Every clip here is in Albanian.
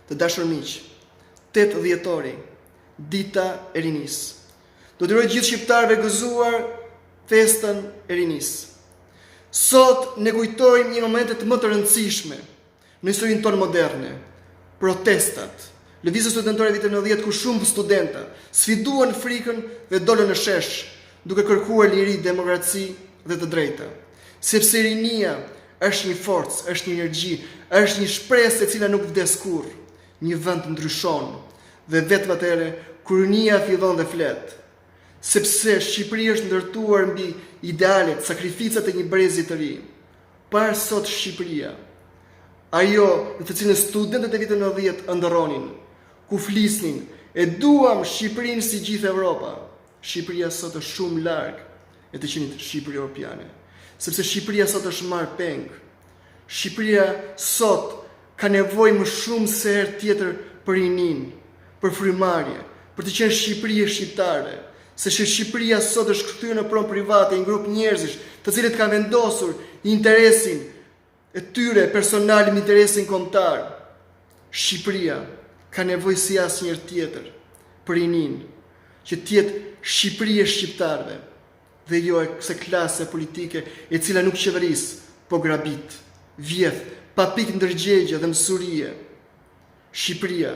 Të dashur miq, 8 dhjetori, dita e rinisë. Do të uroj gjithë shqiptarëve gëzuar festën e rinisë. Sot ne kujtojmë një momentet më të rëndësishme në historinë tonë moderne, protestat, lëvizja studentore vitin 90 ku shumë studenta sfiduan frikën dhe dolën në shesh, duke kërkuar liri, demokraci dhe të drejta. Sepse rinia është një forcë, është një energji, është një shpresë e cila nuk vdes kurrë. Një vend ndryshon dhe vetëm atëherë kur rinia fillon dhe flet. Sepse Shqipëria është ndërtuar mbi idealet, sakrificat e një brezi të ri. Parë sot Shqipëria, ajo në të cilën studentët e vitit 90 ëndërronin, ku flisnin, e duam Shqipërinë si gjithë Evropa. Shqipëria sot është shumë larg e të qenit Shqipëri Europiane, sepse Shqipëria sot është marrë peng. Shqipëria sot ka nevojë më shumë se herë tjetër për rinin, për frymarrje, për të qenë Shqipëri e shqiptare, se Shqipëria sot është kthyer në pronë private, një grup njerëzish, të cilët kanë vendosur interesin e tyre personal me interesin kombëtar. Shqipëria ka nevojë si asnjëherë tjetër për rinin, që të jetë Shqipëri e shqiptarëve, dhe jo se klase politike e cila nuk qeveris, po grabit, vjedh, pa pikë ndërgjegje dhe mësurie. Shqipëria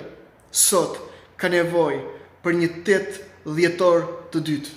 sot ka nevojë për një 8 dhjetor të dytë.